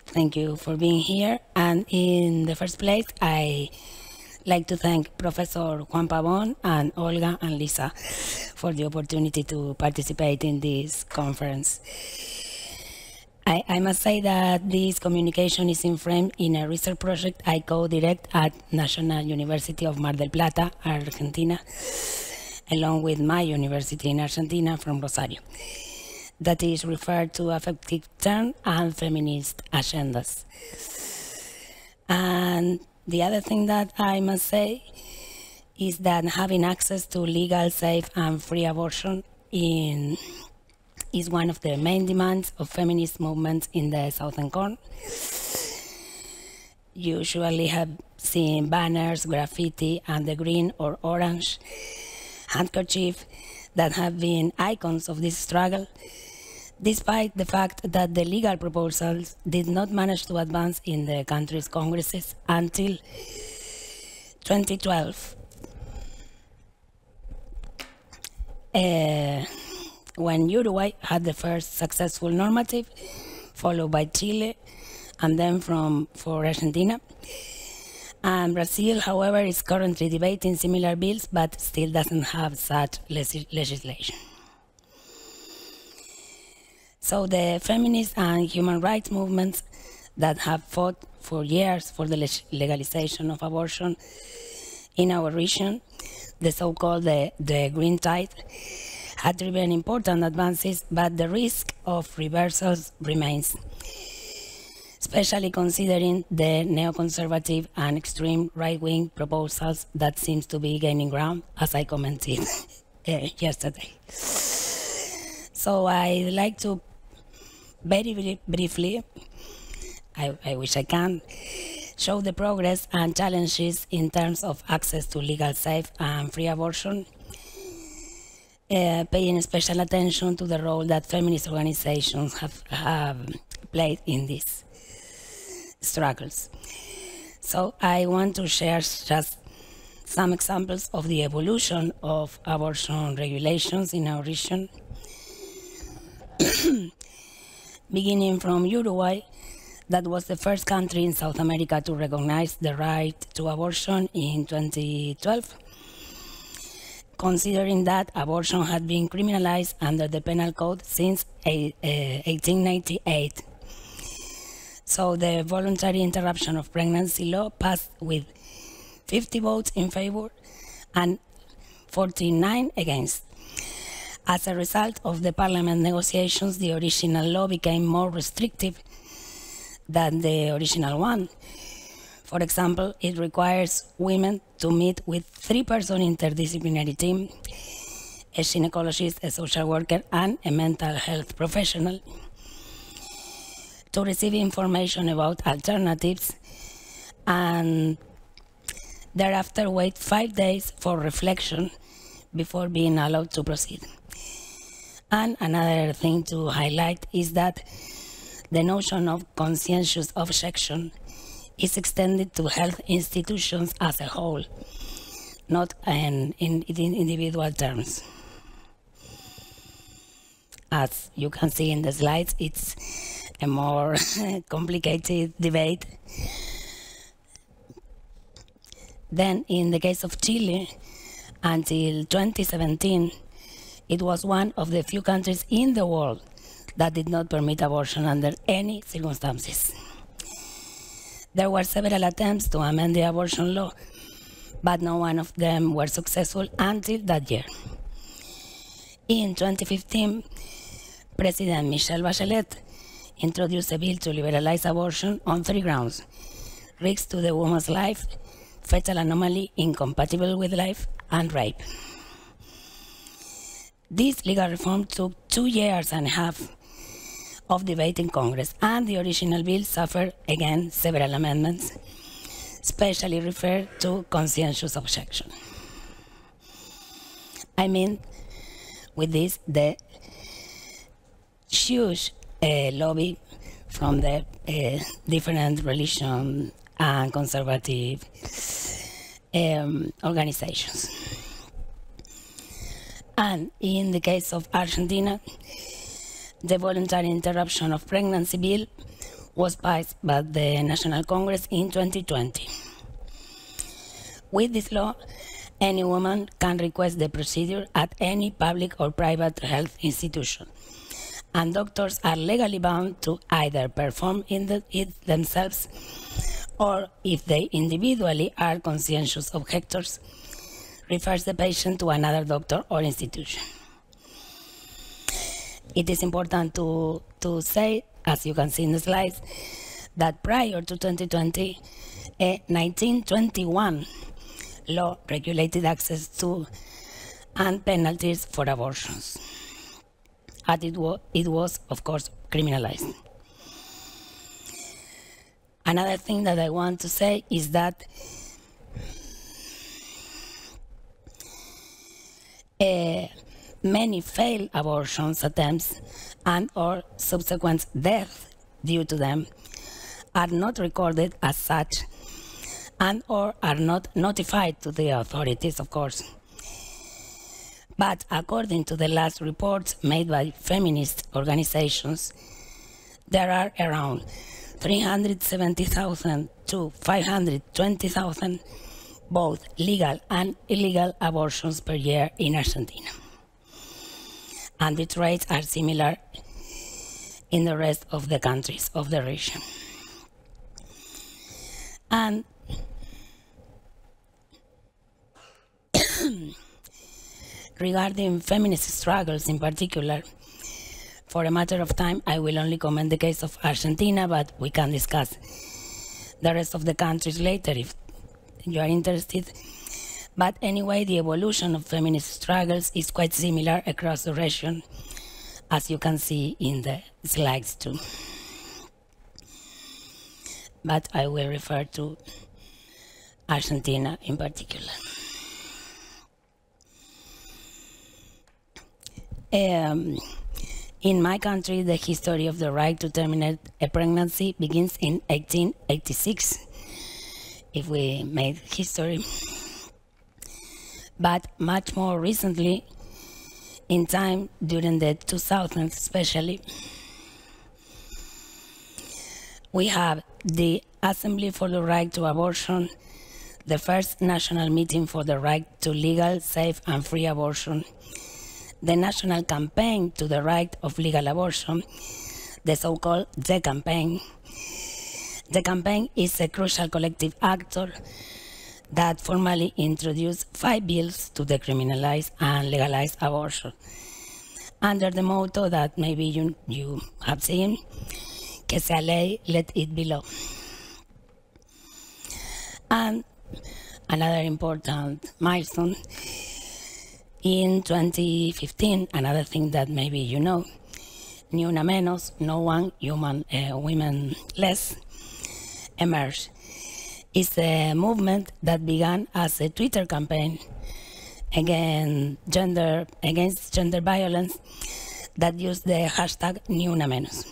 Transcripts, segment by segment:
Thank you for being here. And in the first place, I like to thank Professor Juan Pavon and Olga and Lisa for the opportunity to participate in this conference. I must say that this communication is framed in a research project I co-direct at National University of Mar del Plata, Argentina, along with my university in Argentina from Rosario. That is referred to affective turn and feminist agendas. And the other thing that I must say is that having access to legal, safe, and free abortion is one of the main demands of feminist movements in the Southern Cone. You usually have seen banners, graffiti, and the green or orange handkerchief that have been icons of this struggle, despite the fact that the legal proposals did not manage to advance in the country's congresses until 2012. When Uruguay had the first successful normative, followed by Chile, and then for Argentina. And Brazil, however, is currently debating similar bills, but still doesn't have such legislation. So the feminist and human rights movements that have fought for years for the legalization of abortion in our region, the so-called the Green Tide, had driven important advances, but the risk of reversals remains, especially considering the neoconservative and extreme right-wing proposals that seems to be gaining ground, as I commented yesterday. So I'd like to very briefly, I wish I can, show the progress and challenges in terms of access to legal, safe, and free abortion, paying special attention to the role that feminist organizations have played in these struggles. So I want to share just some examples of the evolution of abortion regulations in our region. Beginning from Uruguay, that was the first country in South America to recognize the right to abortion in 2012, considering that abortion had been criminalized under the penal code since 1898. So the voluntary interruption of pregnancy law passed with 50 votes in favor and 49 against. As a result of the parliament negotiations, the original law became more restrictive than the original one. For example, it requires women to meet with 3-person interdisciplinary team, a gynecologist, a social worker, and a mental health professional, to receive information about alternatives, and thereafter wait 5 days for reflection before being allowed to proceed. And another thing to highlight is that the notion of conscientious objection is extended to health institutions as a whole, not in individual terms. As you can see in the slides, it's a more complicated debate. Then, in the case of Chile, until 2017, it was one of the few countries in the world that did not permit abortion under any circumstances. There were several attempts to amend the abortion law, but no one of them were successful until that year. In 2015, President Michelle Bachelet introduced a bill to liberalize abortion on 3 grounds: risk to the woman's life, fetal anomaly incompatible with life, and rape. This legal reform took 2.5 years of debate in Congress, and the original bill suffered again several amendments, especially referred to conscientious objection. I mean, with this, the huge lobby from the different religion and conservative organizations. And in the case of Argentina, the voluntary interruption of pregnancy bill was passed by the National Congress in 2020. With this law, any woman can request the procedure at any public or private health institution, and doctors are legally bound to either perform it themselves or, if they individually are conscientious objectors, refers the patient to another doctor or institution. It is important to say, as you can see in the slides, that prior to 2020, a 1921 law regulated access to and penalties for abortions, and it was, of course, criminalized. Another thing that I want to say is that many failed abortions attempts and or subsequent death due to them are not recorded as such and or are not notified to the authorities, of course. But according to the last reports made by feminist organizations, there are around 370,000 to 520,000 both legal and illegal abortions per year in Argentina. And its rates are similar in the rest of the countries of the region. And regarding feminist struggles in particular, for a matter of time, I will only comment the case of Argentina, but we can discuss the rest of the countries later if you are interested. But anyway, the evolution of feminist struggles is quite similar across the region, as you can see in the slides too. But I will refer to Argentina in particular. In my country, the history of the right to terminate a pregnancy begins in 1886, if we made history. But much more recently, in time, during the 2000s especially, we have the Assembly for the Right to Abortion, the first national meeting for the right to legal, safe and free abortion, the National Campaign to the Right of Legal Abortion, the so-called The Campaign. The campaign is a crucial collective actor that formally introduced 5 bills to decriminalize and legalize abortion, under the motto that maybe you have seen, que sea ley, let it be law. And another important milestone, in 2015, another thing that maybe you know, Ni Una Menos, No One Human Women Less, emerged. It's a movement that began as a Twitter campaign against gender violence that used the hashtag Ni Una Menos.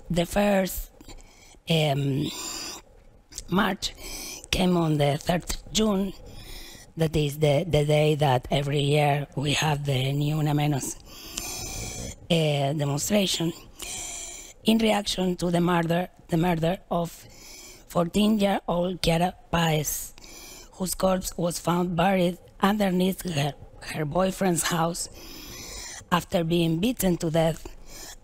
The first march came on the 3rd June. That is the day that every year we have the Ni Una Menos demonstration, in reaction to the murder of 14-year-old Chiara Paez, whose corpse was found buried underneath her boyfriend's house after being beaten to death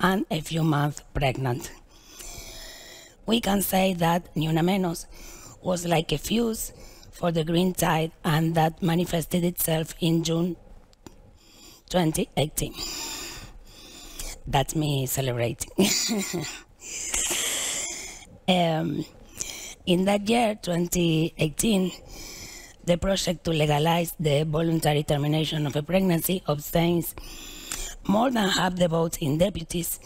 and a few months pregnant. We can say that Ni Una Menos was like a fuse for the green tide, and that manifested itself in June 2018. That's me celebrating. In that year, 2018, the project to legalize the voluntary termination of a pregnancy obtains more than half the votes in deputies,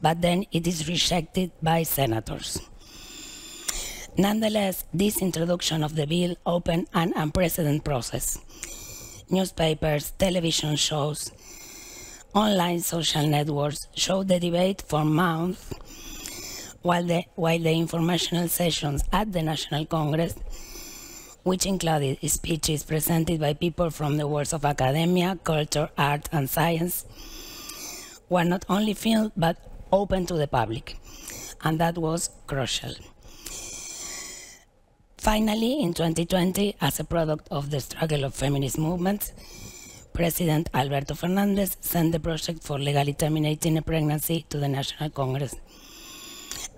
but then it is rejected by senators. Nonetheless, this introduction of the bill opened an unprecedented process. Newspapers, television shows, online social networks showed the debate for months, while the informational sessions at the National Congress, which included speeches presented by people from the worlds of academia, culture, art, and science, were not only filmed but open to the public, and that was crucial. Finally, in 2020, as a product of the struggle of feminist movements, President Alberto Fernandez sent the project for legally terminating a pregnancy to the National Congress.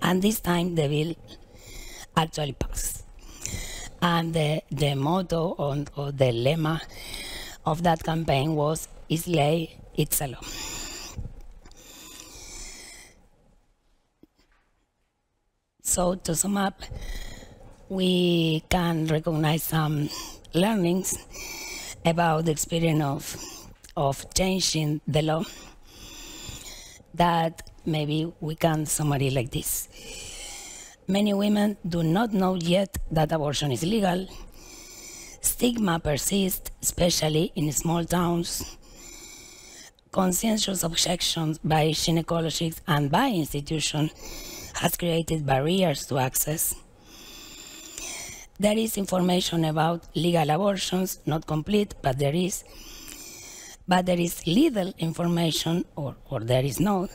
And this time the bill actually passed. And the motto or the lemma of that campaign was, "It's ley, it's a law." So to sum up, we can recognize some learnings about the experience of changing the law that maybe we can summarize like this. Many women do not know yet that abortion is legal. Stigma persists, especially in small towns. Conscientious objections by gynecologists and by institutions has created barriers to access. There is information about legal abortions, not complete, but there is. But there is little information, or there is no,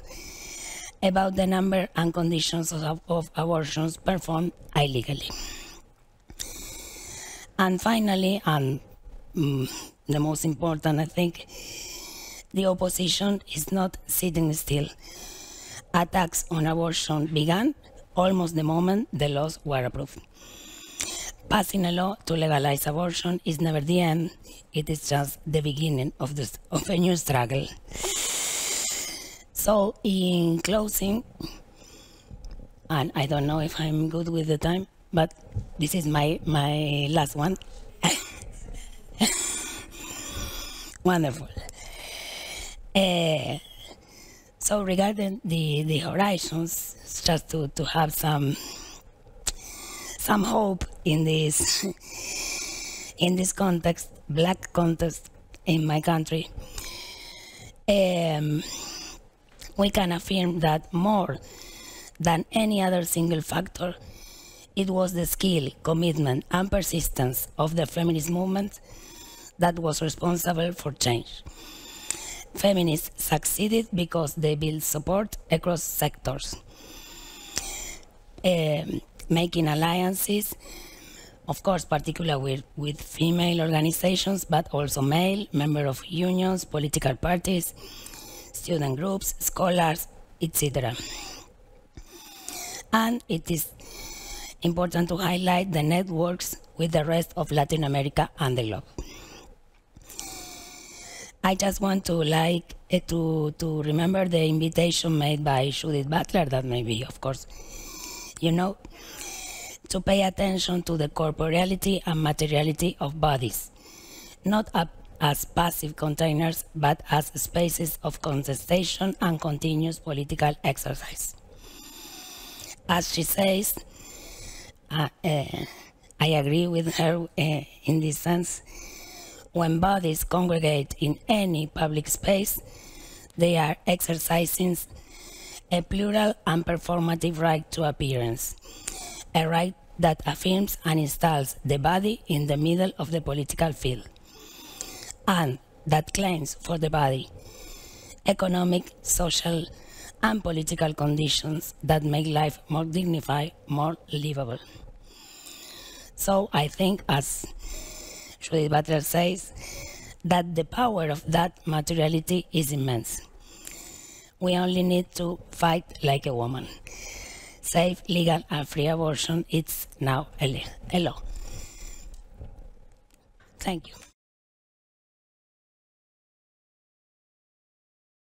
about the number and conditions of abortions performed illegally. And finally, and the most important, I think, the opposition is not sitting still. Attacks on abortion began almost the moment the laws were approved. Passing a law to legalize abortion is never the end. It is just the beginning of a new struggle. So in closing, and I don't know if I'm good with the time, but this is my last one. Wonderful. So regarding the horizons, just to have some hope in this context, black context in my country, we can affirm that more than any other single factor, it was the skill, commitment, and persistence of the feminist movement that was responsible for change. Feminists succeeded because they built support across sectors, making alliances, of course, particularly with female organizations, but also male, members of unions, political parties, student groups, scholars, etc. And it is important to highlight the networks with the rest of Latin America and the globe. I just want to remember the invitation made by Judith Butler, that maybe, of course, you know, to pay attention to the corporeality and materiality of bodies, not as passive containers, but as spaces of contestation and continuous political exercise. As she says, I agree with her in this sense. When bodies congregate in any public space, they are exercising a plural and performative right to appearance, a right that affirms and installs the body in the middle of the political field, and that claims for the body economic, social, and political conditions that make life more dignified, more livable. So I think, as Judith Butler says, that the power of that materiality is immense. We only need to fight like a woman. Safe, legal, and free abortion, it's now a law. Thank you.